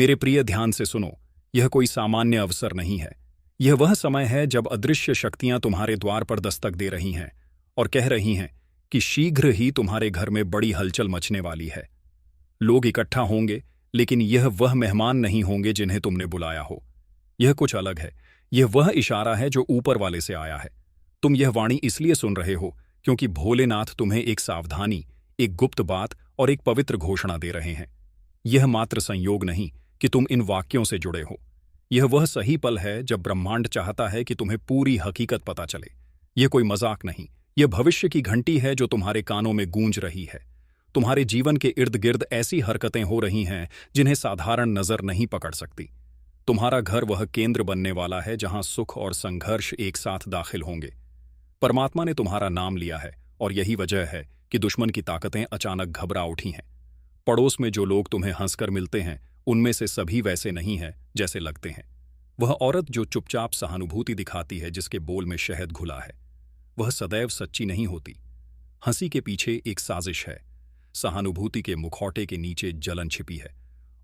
मेरे प्रिय, ध्यान से सुनो। यह कोई सामान्य अवसर नहीं है। यह वह समय है जब अदृश्य शक्तियां तुम्हारे द्वार पर दस्तक दे रही हैं और कह रही हैं कि शीघ्र ही तुम्हारे घर में बड़ी हलचल मचने वाली है। लोग इकट्ठा होंगे, लेकिन यह वह मेहमान नहीं होंगे जिन्हें तुमने बुलाया हो। यह कुछ अलग है। यह वह इशारा है जो ऊपर वाले से आया है। तुम यह वाणी इसलिए सुन रहे हो क्योंकि भोलेनाथ तुम्हें एक सावधानी, एक गुप्त बात और एक पवित्र घोषणा दे रहे हैं। यह मात्र संयोग नहीं कि तुम इन वाक्यों से जुड़े हो। यह वह सही पल है जब ब्रह्मांड चाहता है कि तुम्हें पूरी हकीकत पता चले। यह कोई मजाक नहीं, यह भविष्य की घंटी है जो तुम्हारे कानों में गूंज रही है। तुम्हारे जीवन के इर्द गिर्द ऐसी हरकतें हो रही हैं जिन्हें साधारण नजर नहीं पकड़ सकती। तुम्हारा घर वह केंद्र बनने वाला है जहां सुख और संघर्ष एक साथ दाखिल होंगे। परमात्मा ने तुम्हारा नाम लिया है और यही वजह है कि दुश्मन की ताकतें अचानक घबरा उठी हैं। पड़ोस में जो लोग तुम्हें हंसकर मिलते हैं, उनमें से सभी वैसे नहीं हैं जैसे लगते हैं। वह औरत जो चुपचाप सहानुभूति दिखाती है, जिसके बोल में शहद घुला है, वह सदैव सच्ची नहीं होती। हंसी के पीछे एक साजिश है। सहानुभूति के मुखौटे के नीचे जलन छिपी है।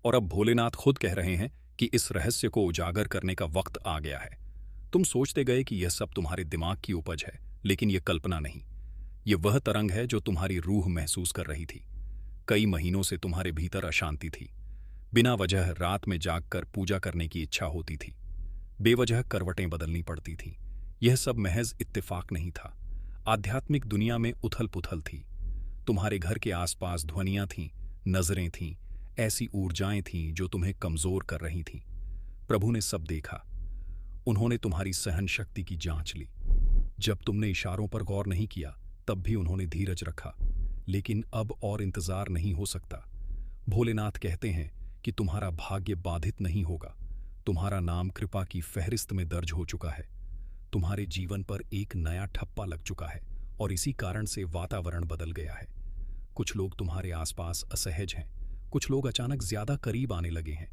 और अब भोलेनाथ खुद कह रहे हैं कि इस रहस्य को उजागर करने का वक्त आ गया है। तुम सोचते गए कि यह सब तुम्हारे दिमाग की उपज है, लेकिन यह कल्पना नहीं। यह वह तरंग है जो तुम्हारी रूह महसूस कर रही थी। कई महीनों से तुम्हारे भीतर अशांति थी। बिना वजह रात में जागकर पूजा करने की इच्छा होती थी। बेवजह करवटें बदलनी पड़ती थीं। यह सब महज इत्तेफाक नहीं था। आध्यात्मिक दुनिया में उथल पुथल थी। तुम्हारे घर के आसपास ध्वनियां थीं, नजरें थीं, ऐसी ऊर्जाएं थीं जो तुम्हें कमजोर कर रही थीं। प्रभु ने सब देखा। उन्होंने तुम्हारी सहन शक्ति की जांच ली। जब तुमने इशारों पर गौर नहीं किया, तब भी उन्होंने धीरज रखा। लेकिन अब और इंतजार नहीं हो सकता। भोलेनाथ कहते हैं कि तुम्हारा भाग्य बाधित नहीं होगा। तुम्हारा नाम कृपा की फहरिस्त में दर्ज हो चुका है। तुम्हारे जीवन पर एक नया ठप्पा लग चुका है और इसी कारण से वातावरण बदल गया है। कुछ लोग तुम्हारे आसपास असहज हैं। कुछ लोग अचानक ज्यादा करीब आने लगे हैं।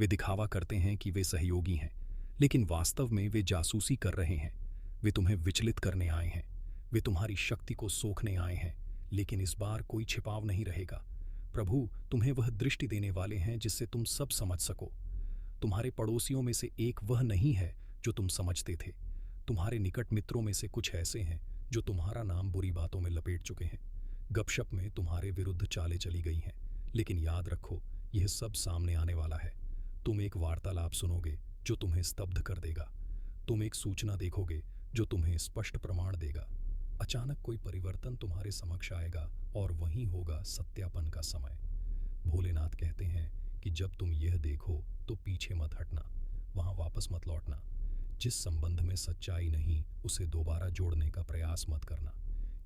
वे दिखावा करते हैं कि वे सहयोगी हैं, लेकिन वास्तव में वे जासूसी कर रहे हैं। वे तुम्हें विचलित करने आए हैं। वे तुम्हारी शक्ति को सोखने आए हैं, लेकिन इस बार कोई छिपाव नहीं रहेगा। प्रभु तुम्हें वह दृष्टि देने वाले हैं जिससे तुम सब समझ सको। तुम्हारे पड़ोसियों में से एक वह नहीं है जो तुम समझते थे। तुम्हारे निकट मित्रों में से कुछ ऐसे हैं जो तुम्हारा नाम बुरी बातों में लपेट चुके हैं। गपशप में तुम्हारे विरुद्ध चालें चली गई हैं, लेकिन याद रखो, यह सब सामने आने वाला है। तुम एक वार्तालाप सुनोगे जो तुम्हें स्तब्ध कर देगा। तुम एक सूचना देखोगे जो तुम्हें स्पष्ट प्रमाण देगा। अचानक कोई परिवर्तन तुम्हारे समक्ष आएगा और वहीं होगा सत्यापन का समय। भोलेनाथ कहते हैं कि जब तुम यह देखो तो पीछे मत हटना, वहां वापस मत लौटना। जिस संबंध में सच्चाई नहीं, उसे दोबारा जोड़ने का प्रयास मत करना,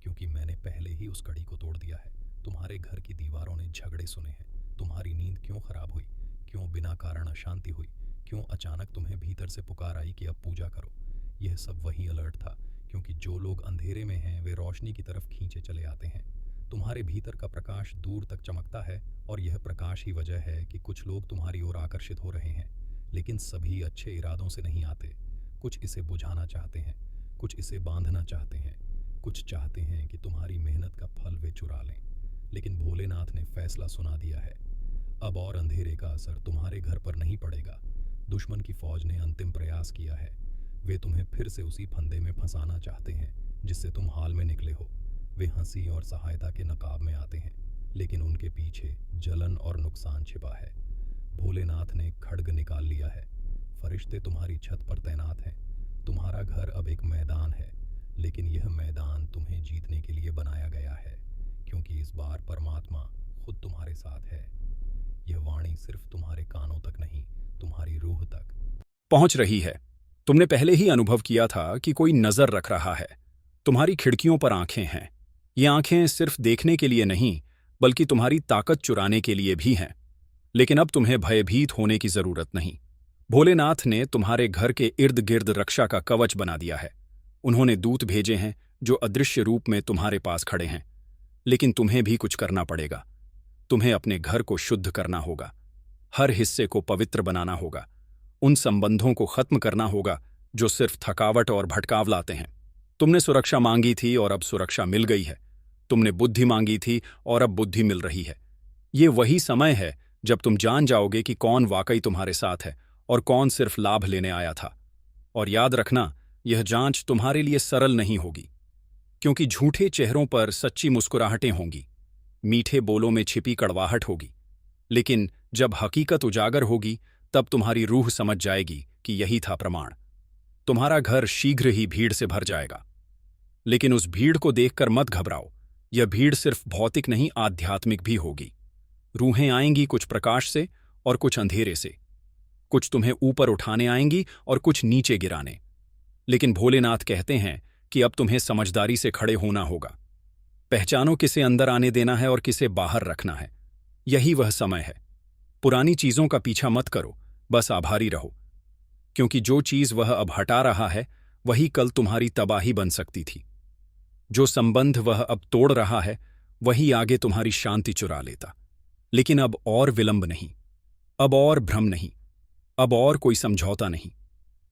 क्योंकि मैंने पहले ही उस कड़ी को तोड़ दिया है। तुम्हारे घर की दीवारों ने झगड़े सुने हैं। तुम्हारी नींद क्यों खराब हुई, क्यों बिना कारण अशांति हुई, क्यों अचानक तुम्हें भीतर से पुकार आई कि अब पूजा करो। यह सब वही अलर्ट था, क्योंकि जो लोग अंधेरे में हैं वे रोशनी की तरफ खींचे चले आते हैं। तुम्हारे भीतर का प्रकाश दूर तक चमकता है और यह प्रकाश ही वजह है कि कुछ लोग तुम्हारी ओर आकर्षित हो रहे हैं। लेकिन सभी अच्छे इरादों से नहीं आते। कुछ इसे बुझाना चाहते हैं, कुछ इसे बांधना चाहते हैं, कुछ चाहते हैं कि तुम्हारी मेहनत का फल वे चुरा लें। लेकिन भोलेनाथ ने फैसला सुना दिया है। अब और अंधेरे का असर तुम्हारे घर पर नहीं पड़ेगा। दुश्मन की फौज ने अंतिम प्रयास किया है। वे तुम्हें फिर से उसी फंदे में फंसाना चाहते हैं जिससे तुम हाल में निकले हो। वे हंसी और सहायता के नकाब में आते हैं, लेकिन उनके पीछे जलन और नुकसान छिपा है। भोलेनाथ ने खड्ग निकाल लिया है। फरिश्ते तुम्हारी छत पर तैनात हैं। तुम्हारा घर अब एक मैदान है, लेकिन यह मैदान तुम्हें जीतने के लिए बनाया गया है, क्योंकि इस बार परमात्मा खुद तुम्हारे साथ है। यह वाणी सिर्फ तुम्हारे कानों तक नहीं, तुम्हारी रूह तक पहुंच रही है। तुमने पहले ही अनुभव किया था कि कोई नजर रख रहा है। तुम्हारी खिड़कियों पर आंखें हैं। ये आंखें सिर्फ देखने के लिए नहीं, बल्कि तुम्हारी ताकत चुराने के लिए भी हैं। लेकिन अब तुम्हें भयभीत होने की जरूरत नहीं। भोलेनाथ ने तुम्हारे घर के इर्द गिर्द रक्षा का कवच बना दिया है। उन्होंने दूत भेजे हैं जो अदृश्य रूप में तुम्हारे पास खड़े हैं। लेकिन तुम्हें भी कुछ करना पड़ेगा। तुम्हें अपने घर को शुद्ध करना होगा। हर हिस्से को पवित्र बनाना होगा। उन संबंधों को खत्म करना होगा जो सिर्फ थकावट और भटकाव लाते हैं। तुमने सुरक्षा मांगी थी और अब सुरक्षा मिल गई है। तुमने बुद्धि मांगी थी और अब बुद्धि मिल रही है। ये वही समय है जब तुम जान जाओगे कि कौन वाकई तुम्हारे साथ है और कौन सिर्फ लाभ लेने आया था। और याद रखना, यह जांच तुम्हारे लिए सरल नहीं होगी, क्योंकि झूठे चेहरों पर सच्ची मुस्कुराहटें होंगी, मीठे बोलों में छिपी कड़वाहट होगी। लेकिन जब हकीकत उजागर होगी, तब तुम्हारी रूह समझ जाएगी कि यही था प्रमाण। तुम्हारा घर शीघ्र ही भीड़ से भर जाएगा, लेकिन उस भीड़ को देखकर मत घबराओ। यह भीड़ सिर्फ भौतिक नहीं, आध्यात्मिक भी होगी। रूहें आएंगी, कुछ प्रकाश से और कुछ अंधेरे से, कुछ तुम्हें ऊपर उठाने आएंगी और कुछ नीचे गिराने। लेकिन भोलेनाथ कहते हैं कि अब तुम्हें समझदारी से खड़े होना होगा। पहचानो किसे अंदर आने देना है और किसे बाहर रखना है। यही वह समय है। पुरानी चीजों का पीछा मत करो, बस आभारी रहो, क्योंकि जो चीज वह अब हटा रहा है वही कल तुम्हारी तबाही बन सकती थी। जो संबंध वह अब तोड़ रहा है वही आगे तुम्हारी शांति चुरा लेता। लेकिन अब और विलंब नहीं, अब और भ्रम नहीं, अब और कोई समझौता नहीं।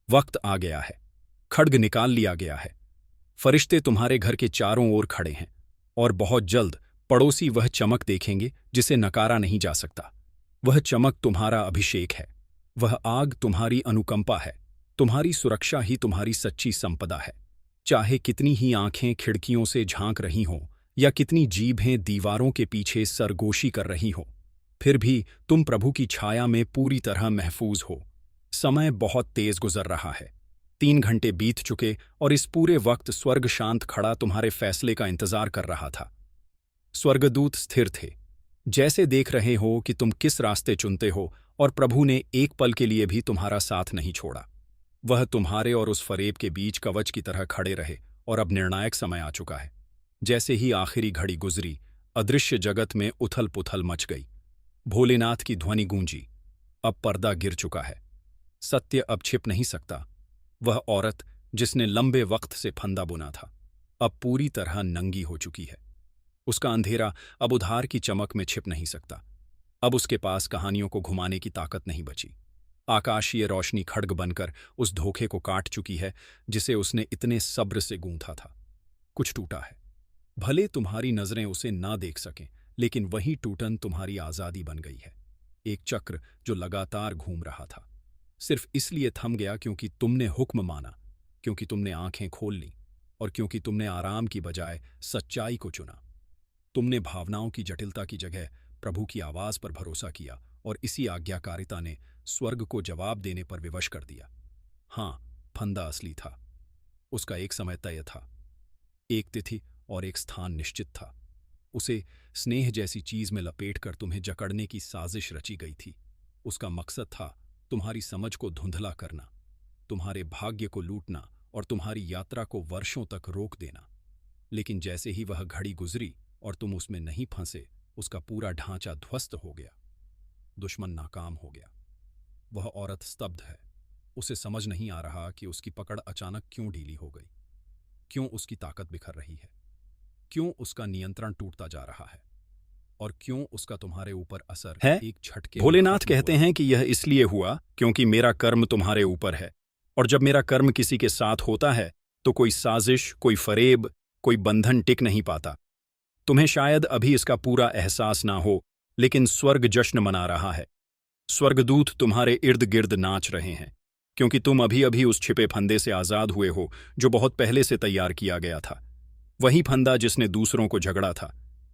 वक्त आ गया है, खड्ग निकाल लिया गया है। फरिश्ते तुम्हारे घर के चारों ओर खड़े हैं, और बहुत जल्द पड़ोसी वह चमक देखेंगे जिसे नकारा नहीं जा सकता। वह चमक तुम्हारा अभिषेक है, वह आग तुम्हारी अनुकंपा है, तुम्हारी सुरक्षा ही तुम्हारी सच्ची संपदा है। चाहे कितनी ही आंखें खिड़कियों से झांक रही हों या कितनी जीभें दीवारों के पीछे सरगोशी कर रही हों, फिर भी तुम प्रभु की छाया में पूरी तरह महफूज हो। समय बहुत तेज गुजर रहा है। 3 घंटे बीत चुके और इस पूरे वक्त स्वर्ग शांत खड़ा तुम्हारे फैसले का इंतजार कर रहा था। स्वर्गदूत स्थिर थे, जैसे देख रहे हो कि तुम किस रास्ते चुनते हो, और प्रभु ने एक पल के लिए भी तुम्हारा साथ नहीं छोड़ा। वह तुम्हारे और उस फरेब के बीच कवच की तरह खड़े रहे, और अब निर्णायक समय आ चुका है। जैसे ही आखिरी घड़ी गुजरी, अदृश्य जगत में उथल पुथल मच गई। भोलेनाथ की ध्वनि गूंजी, अब पर्दा गिर चुका है, सत्य अब छिप नहीं सकता। वह औरत जिसने लंबे वक्त से फंदा बुना था, अब पूरी तरह नंगी हो चुकी है। उसका अंधेरा अब उधार की चमक में छिप नहीं सकता। अब उसके पास कहानियों को घुमाने की ताकत नहीं बची। आकाशीय रोशनी खड्ग बनकर उस धोखे को काट चुकी है जिसे उसने इतने सब्र से गूंथा था। कुछ टूटा है, भले तुम्हारी नजरें उसे ना देख सकें, लेकिन वही टूटन तुम्हारी आजादी बन गई है। एक चक्र जो लगातार घूम रहा था, सिर्फ इसलिए थम गया क्योंकि तुमने हुक्म माना, क्योंकि तुमने आंखें खोल लीं, और क्योंकि तुमने आराम की बजाय सच्चाई को चुना। तुमने भावनाओं की जटिलता की जगह प्रभु की आवाज पर भरोसा किया, और इसी आज्ञाकारिता ने स्वर्ग को जवाब देने पर विवश कर दिया। हाँ, फंदा असली था। उसका एक समय तय था, एक तिथि और एक स्थान निश्चित था। उसे स्नेह जैसी चीज में लपेटकर तुम्हें जकड़ने की साजिश रची गई थी। उसका मकसद था तुम्हारी समझ को धुंधला करना, तुम्हारे भाग्य को लूटना और तुम्हारी यात्रा को वर्षों तक रोक देना। लेकिन जैसे ही वह घड़ी गुजरी और तुम उसमें नहीं फंसे, उसका पूरा ढांचा ध्वस्त हो गया। दुश्मन नाकाम हो गया। वह औरत स्तब्ध है। उसे समझ नहीं आ रहा कि उसकी पकड़ अचानक क्यों ढीली हो गई, क्यों उसकी ताकत बिखर रही है, क्यों उसका नियंत्रण टूटता जा रहा है, और क्यों उसका तुम्हारे ऊपर असर है। एक झटके। भोलेनाथ कहते हैं कि यह इसलिए हुआ क्योंकि मेरा कर्म तुम्हारे ऊपर है, और जब मेरा कर्म किसी के साथ होता है तो कोई साजिश, कोई फरेब, कोई बंधन टिक नहीं पाता। तुम्हें शायद अभी इसका पूरा एहसास ना हो, लेकिन स्वर्ग जश्न मना रहा है। स्वर्गदूत तुम्हारे इर्द गिर्द नाच रहे हैं, क्योंकि तुम अभी अभी उस छिपे फंदे से आजाद हुए हो जो बहुत पहले से तैयार किया गया था। वही फंदा जिसने दूसरों को झगड़ा था,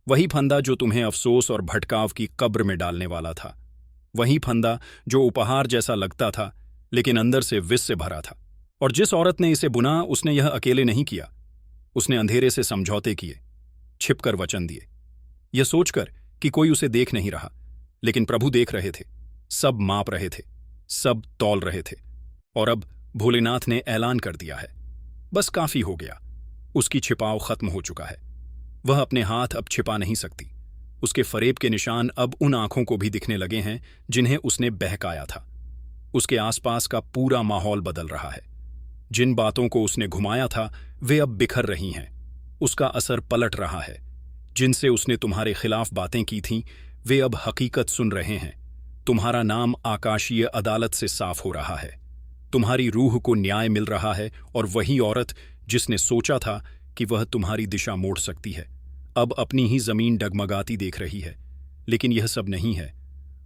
वही फंदा जो तुम्हें अफसोस और भटकाव की कब्र में डालने वाला था, वही फंदा जो उपहार जैसा लगता था लेकिन अंदर से विष से भरा था। और जिस औरत ने इसे बुना, उसने यह अकेले नहीं किया। उसने अंधेरे से समझौते किए, छिपकर वचन दिए, यह सोचकर कि कोई उसे देख नहीं रहा, लेकिन प्रभु देख रहे थे, सब माप रहे थे, सब तौल रहे थे। और अब भोलेनाथ ने ऐलान कर दिया है, बस काफी हो गया। उसकी छिपाव खत्म हो चुका है। वह अपने हाथ अब छिपा नहीं सकती। उसके फरेब के निशान अब उन आंखों को भी दिखने लगे हैं जिन्हें उसने बहकाया था। उसके आसपास का पूरा माहौल बदल रहा है। जिन बातों को उसने घुमाया था वे अब बिखर रही हैं। उसका असर पलट रहा है। जिनसे उसने तुम्हारे खिलाफ बातें की थीं, वे अब हकीकत सुन रहे हैं। तुम्हारा नाम आकाशीय अदालत से साफ हो रहा है। तुम्हारी रूह को न्याय मिल रहा है, और वही औरत जिसने सोचा था कि वह तुम्हारी दिशा मोड़ सकती है, अब अपनी ही जमीन डगमगाती देख रही है। लेकिन यह सब नहीं है।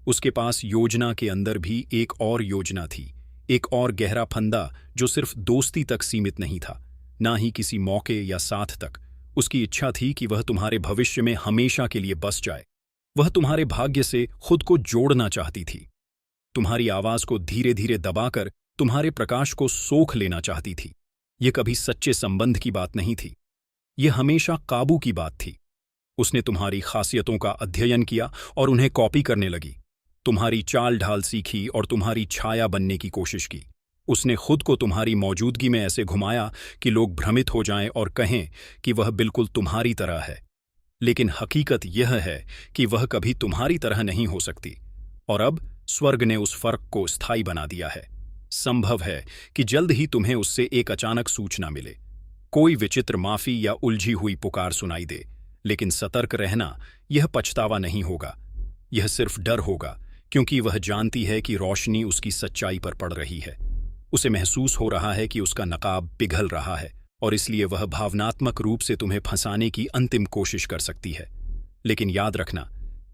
उसके पास योजना के अंदर भी एक और योजना थी, एक और गहरा फंदा जो सिर्फ दोस्ती तक सीमित नहीं था, ना ही किसी मौके या साथ तक। उसकी इच्छा थी कि वह तुम्हारे भविष्य में हमेशा के लिए बस जाए। वह तुम्हारे भाग्य से खुद को जोड़ना चाहती थी, तुम्हारी आवाज को धीरे धीरे दबाकर तुम्हारे प्रकाश को सोख लेना चाहती थी। यह कभी सच्चे संबंध की बात नहीं थी, यह हमेशा काबू की बात थी। उसने तुम्हारी खासियतों का अध्ययन किया और उन्हें कॉपी करने लगी, तुम्हारी चाल ढाल सीखी और तुम्हारी छाया बनने की कोशिश की। उसने खुद को तुम्हारी मौजूदगी में ऐसे घुमाया कि लोग भ्रमित हो जाएं और कहें कि वह बिल्कुल तुम्हारी तरह है। लेकिन हकीकत यह है कि वह कभी तुम्हारी तरह नहीं हो सकती। और अब स्वर्ग ने उस फर्क को स्थायी बना दिया है। संभव है कि जल्द ही तुम्हें उससे एक अचानक सूचना मिले, कोई विचित्र माफी या उलझी हुई पुकार सुनाई दे। लेकिन सतर्क रहना, यह पछतावा नहीं होगा, यह सिर्फ डर होगा, क्योंकि वह जानती है कि रोशनी उसकी सच्चाई पर पड़ रही है। उसे महसूस हो रहा है कि उसका नकाब पिघल रहा है और इसलिए वह भावनात्मक रूप से तुम्हें फंसाने की अंतिम कोशिश कर सकती है। लेकिन याद रखना,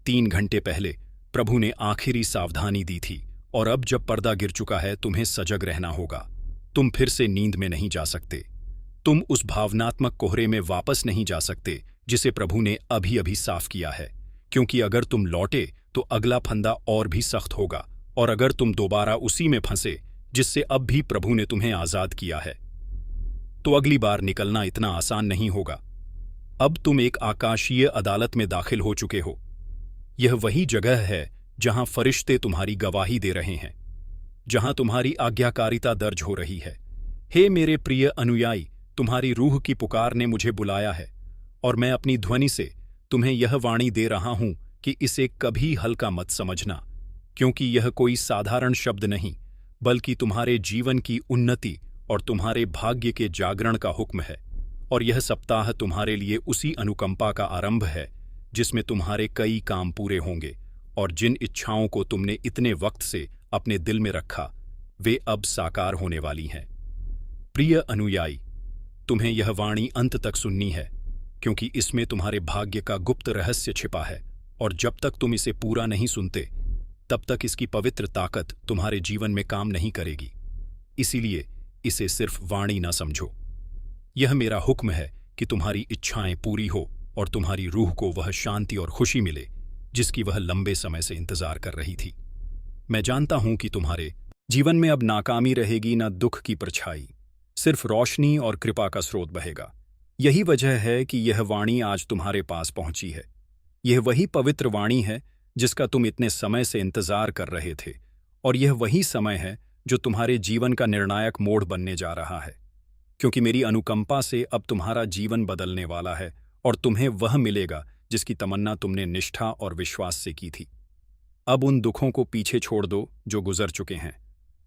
3 घंटे पहले प्रभु ने आखिरी सावधानी दी थी और अब जब पर्दा गिर चुका है तुम्हें सजग रहना होगा। तुम फिर से नींद में नहीं जा सकते, तुम उस भावनात्मक कोहरे में वापस नहीं जा सकते जिसे प्रभु ने अभी अभी साफ किया है, क्योंकि अगर तुम लौटे तो अगला फंदा और भी सख्त होगा, और अगर तुम दोबारा उसी में फंसे जिससे अब भी प्रभु ने तुम्हें आजाद किया है, तो अगली बार निकलना इतना आसान नहीं होगा। अब तुम एक आकाशीय अदालत में दाखिल हो चुके हो। यह वही जगह है जहां फरिश्ते तुम्हारी गवाही दे रहे हैं, जहां तुम्हारी आज्ञाकारिता दर्ज हो रही है। हे मेरे प्रिय अनुयायी, तुम्हारी रूह की पुकार ने मुझे बुलाया है और मैं अपनी ध्वनि से तुम्हें यह वाणी दे रहा हूं कि इसे कभी हल्का मत समझना, क्योंकि यह कोई साधारण शब्द नहीं, बल्कि तुम्हारे जीवन की उन्नति और तुम्हारे भाग्य के जागरण का हुक्म है। और यह सप्ताह तुम्हारे लिए उसी अनुकंपा का आरंभ है जिसमें तुम्हारे कई काम पूरे होंगे और जिन इच्छाओं को तुमने इतने वक्त से अपने दिल में रखा वे अब साकार होने वाली हैं। प्रिय अनुयायी, तुम्हें यह वाणी अंत तक सुननी है, क्योंकि इसमें तुम्हारे भाग्य का गुप्त रहस्य छिपा है और जब तक तुम इसे पूरा नहीं सुनते तब तक इसकी पवित्र ताकत तुम्हारे जीवन में काम नहीं करेगी। इसीलिए इसे सिर्फ वाणी न समझो। यह मेरा हुक्म है कि तुम्हारी इच्छाएं पूरी हो और तुम्हारी रूह को वह शांति और खुशी मिले जिसकी वह लंबे समय से इंतजार कर रही थी। मैं जानता हूं कि तुम्हारे जीवन में अब नाकामी रहेगी, न दुख की परछाई, सिर्फ रोशनी और कृपा का स्रोत बहेगा। यही वजह है कि यह वाणी आज तुम्हारे पास पहुंची है। यह वही पवित्र वाणी है जिसका तुम इतने समय से इंतजार कर रहे थे, और यह वही समय है जो तुम्हारे जीवन का निर्णायक मोड़ बनने जा रहा है, क्योंकि मेरी अनुकंपा से अब तुम्हारा जीवन बदलने वाला है और तुम्हें वह मिलेगा जिसकी तमन्ना तुमने निष्ठा और विश्वास से की थी। अब उन दुखों को पीछे छोड़ दो जो गुजर चुके हैं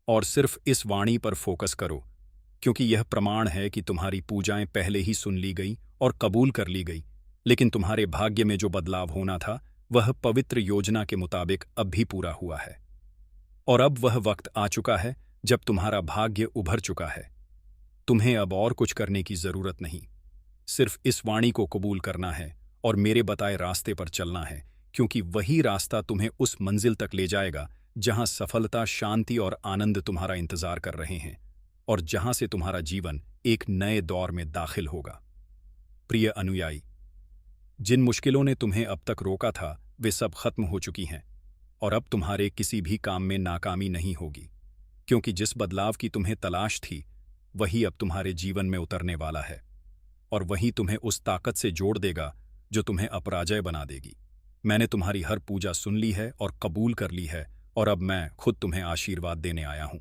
और सिर्फ इस वाणी पर फोकस करो, क्योंकि यह प्रमाण है कि तुम्हारी पूजाएं पहले ही सुन ली गई और कबूल कर ली गई। लेकिन तुम्हारे भाग्य में जो बदलाव होना था वह पवित्र योजना के मुताबिक अब भी पूरा हुआ है, और अब वह वक्त आ चुका है जब तुम्हारा भाग्य उभर चुका है। तुम्हें अब और कुछ करने की जरूरत नहीं, सिर्फ इस वाणी को कबूल करना है और मेरे बताए रास्ते पर चलना है, क्योंकि वही रास्ता तुम्हें उस मंजिल तक ले जाएगा जहां सफलता, शांति और आनंद तुम्हारा इंतजार कर रहे हैं और जहां से तुम्हारा जीवन एक नए दौर में दाखिल होगा। प्रिय अनुयायी, जिन मुश्किलों ने तुम्हें अब तक रोका था वे सब खत्म हो चुकी हैं और अब तुम्हारे किसी भी काम में नाकामी नहीं होगी, क्योंकि जिस बदलाव की तुम्हें तलाश थी वही अब तुम्हारे जीवन में उतरने वाला है और वही तुम्हें उस ताकत से जोड़ देगा जो तुम्हें अपराजय बना देगी। मैंने तुम्हारी हर पूजा सुन ली है और कबूल कर ली है, और अब मैं खुद तुम्हें आशीर्वाद देने आया हूं।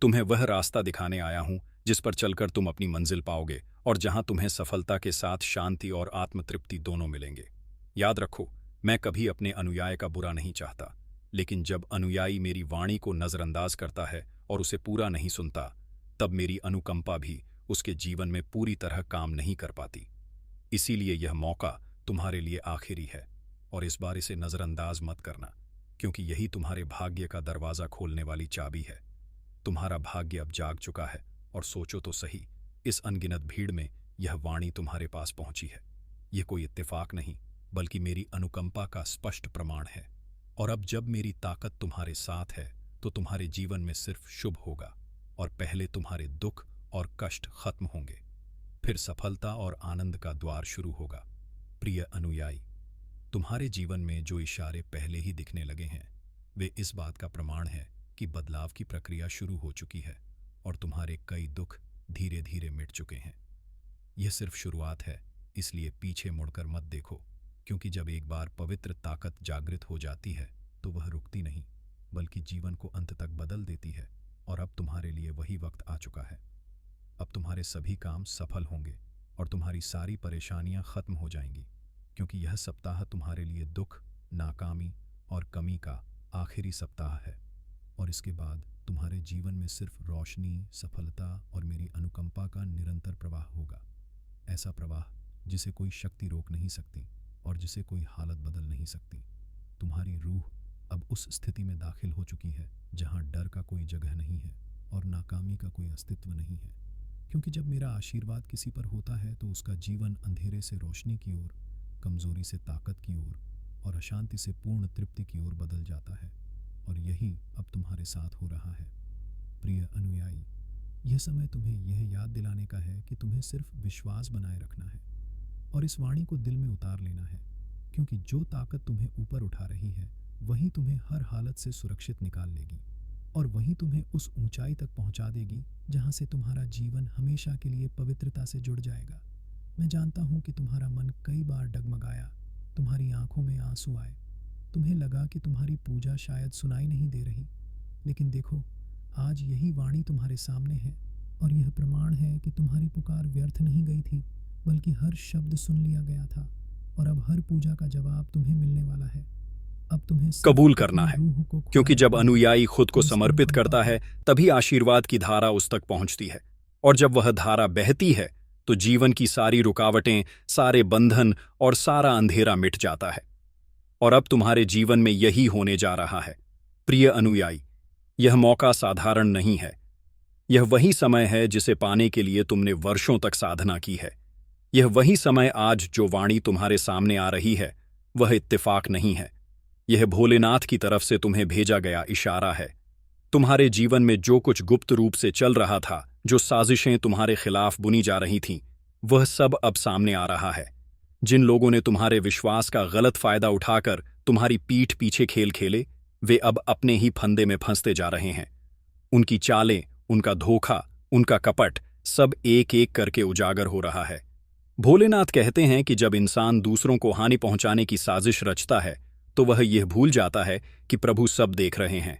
तुम्हें वह रास्ता दिखाने आया हूं जिस पर चलकर तुम अपनी मंजिल पाओगे और जहां तुम्हें सफलता के साथ शांति और आत्मतृप्ति दोनों मिलेंगे। याद रखो, मैं कभी अपने अनुयायी का बुरा नहीं चाहता, लेकिन जब अनुयायी मेरी वाणी को नजरअंदाज करता है और उसे पूरा नहीं सुनता, तब मेरी अनुकंपा भी उसके जीवन में पूरी तरह काम नहीं कर पाती। इसीलिए यह मौका तुम्हारे लिए आखिरी है और इस बार इसे नजरअंदाज मत करना, क्योंकि यही तुम्हारे भाग्य का दरवाजा खोलने वाली चाबी है। तुम्हारा भाग्य अब जाग चुका है और सोचो तो सही, इस अनगिनत भीड़ में यह वाणी तुम्हारे पास पहुंची है। यह कोई इत्तेफाक नहीं, बल्कि मेरी अनुकंपा का स्पष्ट प्रमाण है। और अब जब मेरी ताकत तुम्हारे साथ है तो तुम्हारे जीवन में सिर्फ शुभ होगा, और पहले तुम्हारे दुख और कष्ट खत्म होंगे, फिर सफलता और आनंद का द्वार शुरू होगा। प्रिय अनुयायी, तुम्हारे जीवन में जो इशारे पहले ही दिखने लगे हैं वे इस बात का प्रमाण है कि बदलाव की प्रक्रिया शुरू हो चुकी है और तुम्हारे कई दुख धीरे धीरे मिट चुके हैं। यह सिर्फ शुरुआत है, इसलिए पीछे मुड़कर मत देखो, क्योंकि जब एक बार पवित्र ताकत जागृत हो जाती है तो वह रुकती नहीं, बल्कि जीवन को अंत तक बदल देती है। और अब तुम्हारे लिए वही वक्त आ चुका है। अब तुम्हारे सभी काम सफल होंगे और तुम्हारी सारी परेशानियां खत्म हो जाएंगी, क्योंकि यह सप्ताह तुम्हारे लिए दुख, नाकामी और कमी का आखिरी सप्ताह है। और इसके बाद तुम्हारे जीवन में सिर्फ रोशनी, सफलता और मेरी अनुकंपा का निरंतर प्रवाह होगा। ऐसा प्रवाह जिसे कोई शक्ति रोक नहीं सकती और जिसे कोई हालत बदल नहीं सकती। तुम्हारी रूह अब उस स्थिति में दाखिल हो चुकी है जहां डर का कोई जगह नहीं है और नाकामी का कोई अस्तित्व नहीं है, क्योंकि जब मेरा आशीर्वाद किसी पर होता है तो उसका जीवन अंधेरे से रोशनी की ओर, कमजोरी से ताकत की ओर और अशांति से पूर्ण तृप्ति की ओर बदल जाता है। और यही अब तुम्हारे साथ हो रहा है। प्रिय अनुयायी, यह समय तुम्हें यह याद दिलाने का है कि तुम्हें सिर्फ विश्वास बनाए रखना है और इस वाणी को दिल में उतार लेना है, क्योंकि जो ताकत तुम्हें ऊपर उठा रही है वही तुम्हें हर हालत से सुरक्षित निकाल लेगी और वही तुम्हें उस ऊंचाई तक पहुंचा देगी जहां से तुम्हारा जीवन हमेशा के लिए पवित्रता से जुड़ जाएगा। मैं जानता हूं कि तुम्हारा मन कई बार डगमगाया, तुम्हारी आंखों में आंसू आए, तुम्हें लगा कि तुम्हारी पूजा शायद सुनाई नहीं दे रही। लेकिन देखो, आज यही वाणी तुम्हारे सामने है और यह प्रमाण है कि तुम्हारी पुकार व्यर्थ नहीं गई थी, बल्कि हर शब्द सुन लिया गया था। और अब हर पूजा का जवाब तुम्हें मिलने वाला है। अब तुम्हें कबूल करना है, क्योंकि जब अनुयायी खुद को समर्पित करता है तभी आशीर्वाद की धारा उस तक पहुंचती है, और जब वह धारा बहती है तो जीवन की सारी रुकावटें, सारे बंधन और सारा अंधेरा मिट जाता है। और अब तुम्हारे जीवन में यही होने जा रहा है। प्रिय अनुयायी, यह मौका साधारण नहीं है। यह वही समय है जिसे पाने के लिए तुमने वर्षों तक साधना की है। यह वही समय आज जो वाणी तुम्हारे सामने आ रही है वह इत्तेफाक नहीं है। यह भोलेनाथ की तरफ से तुम्हें भेजा गया इशारा है। तुम्हारे जीवन में जो कुछ गुप्त रूप से चल रहा था, जो साजिशें तुम्हारे खिलाफ बुनी जा रही थीं, वह सब अब सामने आ रहा है। जिन लोगों ने तुम्हारे विश्वास का गलत फायदा उठाकर तुम्हारी पीठ पीछे खेल खेले, वे अब अपने ही फंदे में फंसते जा रहे हैं। उनकी चालें, उनका धोखा, उनका कपट सब एक एक करके उजागर हो रहा है। भोलेनाथ कहते हैं कि जब इंसान दूसरों को हानि पहुंचाने की साजिश रचता है तो वह यह भूल जाता है कि प्रभु सब देख रहे हैं।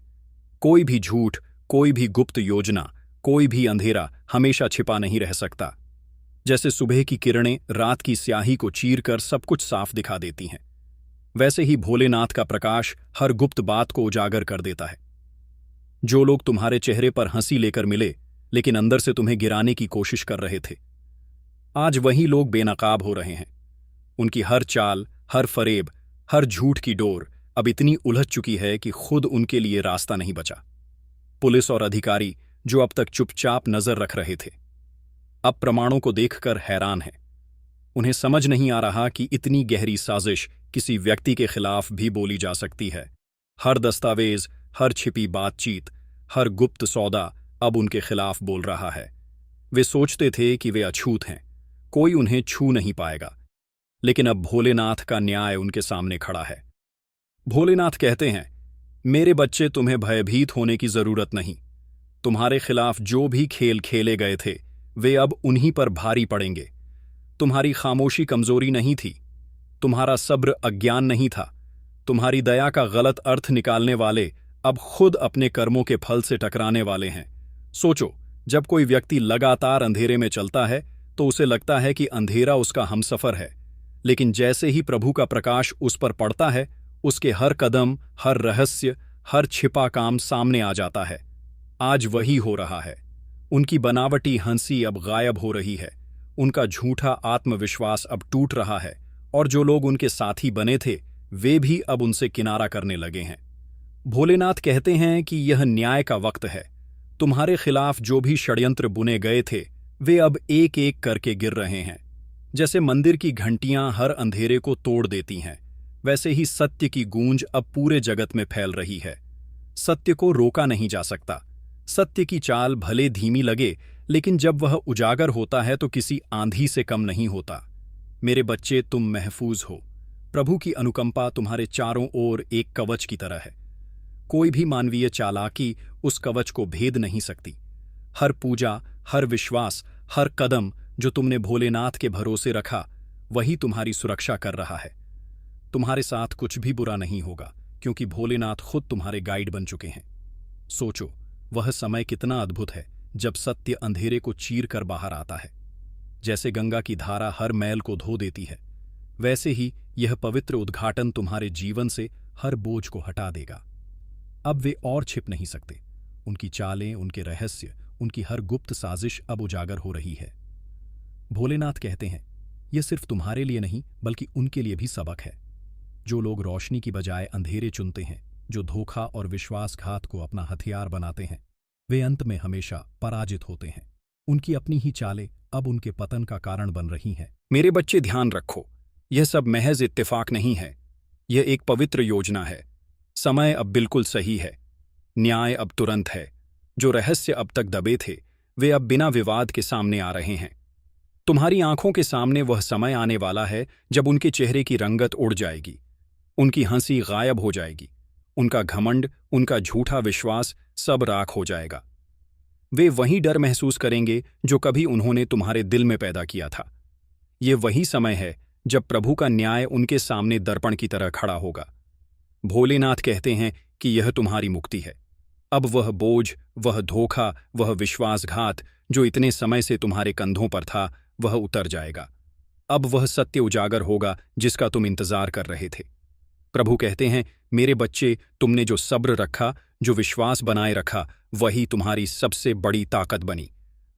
कोई भी झूठ, कोई भी गुप्त योजना, कोई भी अंधेरा हमेशा छिपा नहीं रह सकता। जैसे सुबह की किरणें रात की स्याही को चीरकर सब कुछ साफ दिखा देती हैं, वैसे ही भोलेनाथ का प्रकाश हर गुप्त बात को उजागर कर देता है। जो लोग तुम्हारे चेहरे पर हंसी लेकर मिले लेकिन अंदर से तुम्हें गिराने की कोशिश कर रहे थे, आज वही लोग बेनकाब हो रहे हैं। उनकी हर चाल, हर फरेब, हर झूठ की डोर अब इतनी उलझ चुकी है कि खुद उनके लिए रास्ता नहीं बचा। पुलिस और अधिकारी जो अब तक चुपचाप नजर रख रहे थे, अब प्रमाणों को देखकर हैरान हैं। उन्हें समझ नहीं आ रहा कि इतनी गहरी साजिश किसी व्यक्ति के खिलाफ भी बोली जा सकती है। हर दस्तावेज, हर छिपी बातचीत, हर गुप्त सौदा अब उनके खिलाफ बोल रहा है। वे सोचते थे कि वे अछूत हैं, कोई उन्हें छू नहीं पाएगा, लेकिन अब भोलेनाथ का न्याय उनके सामने खड़ा है। भोलेनाथ कहते हैं, मेरे बच्चे, तुम्हें भयभीत होने की जरूरत नहीं। तुम्हारे खिलाफ जो भी खेल खेले गए थे वे अब उन्हीं पर भारी पड़ेंगे। तुम्हारी खामोशी कमजोरी नहीं थी, तुम्हारा सब्र अज्ञान नहीं था। तुम्हारी दया का गलत अर्थ निकालने वाले अब खुद अपने कर्मों के फल से टकराने वाले हैं। सोचो, जब कोई व्यक्ति लगातार अंधेरे में चलता है तो उसे लगता है कि अंधेरा उसका हमसफर है, लेकिन जैसे ही प्रभु का प्रकाश उस पर पड़ता है, उसके हर कदम, हर रहस्य, हर छिपा काम सामने आ जाता है। आज वही हो रहा है। उनकी बनावटी हंसी अब गायब हो रही है, उनका झूठा आत्मविश्वास अब टूट रहा है, और जो लोग उनके साथी बने थे वे भी अब उनसे किनारा करने लगे हैं। भोलेनाथ कहते हैं कि यह न्याय का वक्त है। तुम्हारे खिलाफ जो भी षड्यंत्र बुने गए थे वे अब एक एक करके गिर रहे हैं। जैसे मंदिर की घंटियां हर अंधेरे को तोड़ देती हैं, वैसे ही सत्य की गूंज अब पूरे जगत में फैल रही है। सत्य को रोका नहीं जा सकता। सत्य की चाल भले धीमी लगे, लेकिन जब वह उजागर होता है तो किसी आंधी से कम नहीं होता। मेरे बच्चे, तुम महफूज हो। प्रभु की अनुकंपा तुम्हारे चारों ओर एक कवच की तरह है। कोई भी मानवीय चालाकी उस कवच को भेद नहीं सकती। हर पूजा, हर विश्वास, हर कदम जो तुमने भोलेनाथ के भरोसे रखा, वही तुम्हारी सुरक्षा कर रहा है। तुम्हारे साथ कुछ भी बुरा नहीं होगा, क्योंकि भोलेनाथ खुद तुम्हारे गाइड बन चुके हैं। सोचो, वह समय कितना अद्भुत है जब सत्य अंधेरे को चीर कर बाहर आता है। जैसे गंगा की धारा हर मैल को धो देती है, वैसे ही यह पवित्र उद्घाटन तुम्हारे जीवन से हर बोझ को हटा देगा। अब वे और छिप नहीं सकते। उनकी चालें, उनके रहस्य, उनकी हर गुप्त साजिश अब उजागर हो रही है। भोलेनाथ कहते हैं, यह सिर्फ तुम्हारे लिए नहीं बल्कि उनके लिए भी सबक है। जो लोग रोशनी की बजाय अंधेरे चुनते हैं, जो धोखा और विश्वासघात को अपना हथियार बनाते हैं, वे अंत में हमेशा पराजित होते हैं। उनकी अपनी ही चालें अब उनके पतन का कारण बन रही हैं। मेरे बच्चे, ध्यान रखो, यह सब महज इत्तेफाक नहीं है। यह एक पवित्र योजना है। समय अब बिल्कुल सही है। न्याय अब तुरंत है। जो रहस्य अब तक दबे थे, वे अब बिना विवाद के सामने आ रहे हैं। तुम्हारी आंखों के सामने वह समय आने वाला है जब उनके चेहरे की रंगत उड़ जाएगी, उनकी हंसी गायब हो जाएगी, उनका घमंड, उनका झूठा विश्वास सब राख हो जाएगा। वे वही डर महसूस करेंगे जो कभी उन्होंने तुम्हारे दिल में पैदा किया था। ये वही समय है जब प्रभु का न्याय उनके सामने दर्पण की तरह खड़ा होगा। भोलेनाथ कहते हैं कि यह तुम्हारी मुक्ति है। अब वह बोझ, वह धोखा, वह विश्वासघात जो इतने समय से तुम्हारे कंधों पर था, वह उतर जाएगा। अब वह सत्य उजागर होगा जिसका तुम इंतजार कर रहे थे। प्रभु कहते हैं, मेरे बच्चे, तुमने जो सब्र रखा, जो विश्वास बनाए रखा, वही तुम्हारी सबसे बड़ी ताकत बनी।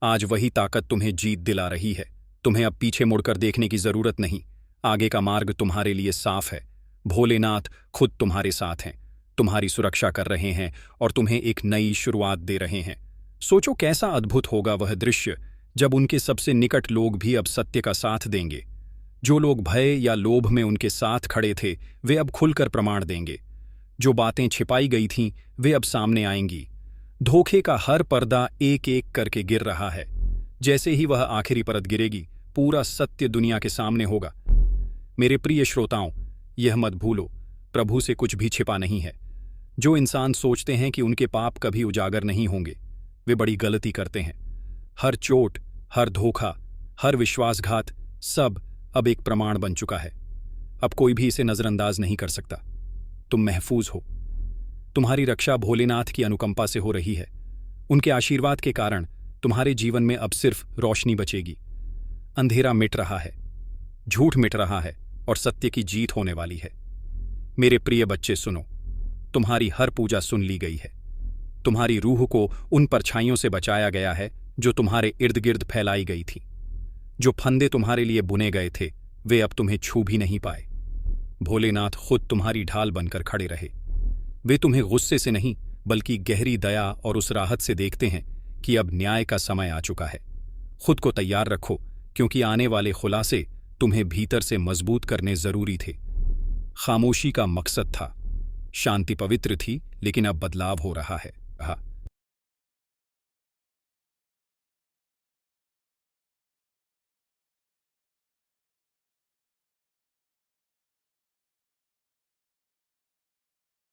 आज वही ताकत तुम्हें जीत दिला रही है। तुम्हें अब पीछे मुड़कर देखने की जरूरत नहीं। आगे का मार्ग तुम्हारे लिए साफ है। भोलेनाथ खुद तुम्हारे साथ हैं, तुम्हारी सुरक्षा कर रहे हैं और तुम्हें एक नई शुरुआत दे रहे हैं। सोचो, कैसा अद्भुत होगा वह दृश्य जब उनके सबसे निकट लोग भी अब सत्य का साथ देंगे। जो लोग भय या लोभ में उनके साथ खड़े थे, वे अब खुलकर प्रमाण देंगे। जो बातें छिपाई गई थीं, वे अब सामने आएंगी। धोखे का हर पर्दा एक एक करके गिर रहा है। जैसे ही वह आखिरी परत गिरेगी, पूरा सत्य दुनिया के सामने होगा। मेरे प्रिय श्रोताओं, यह मत भूलो, प्रभु से कुछ भी छिपा नहीं है। जो इंसान सोचते हैं कि उनके पाप कभी उजागर नहीं होंगे, वे बड़ी गलती करते हैं। हर चोट, हर धोखा, हर विश्वासघात, सब अब एक प्रमाण बन चुका है। अब कोई भी इसे नजरअंदाज नहीं कर सकता। तुम महफूज हो। तुम्हारी रक्षा भोलेनाथ की अनुकंपा से हो रही है। उनके आशीर्वाद के कारण तुम्हारे जीवन में अब सिर्फ रोशनी बचेगी। अंधेरा मिट रहा है, झूठ मिट रहा है और सत्य की जीत होने वाली है। मेरे प्रिय बच्चे, सुनो, तुम्हारी हर पूजा सुन ली गई है। तुम्हारी रूह को उन परछाइयों से बचाया गया है जो तुम्हारे इर्द गिर्द फैलाई गई थी। जो फंदे तुम्हारे लिए बुने गए थे, वे अब तुम्हें छू भी नहीं पाए। भोलेनाथ खुद तुम्हारी ढाल बनकर खड़े रहे। वे तुम्हें गुस्से से नहीं बल्कि गहरी दया और उस राहत से देखते हैं कि अब न्याय का समय आ चुका है। खुद को तैयार रखो, क्योंकि आने वाले खुलासे तुम्हें भीतर से मजबूत करने जरूरी थे। खामोशी का मकसद था। शांति पवित्र थी, लेकिन अब बदलाव हो रहा है।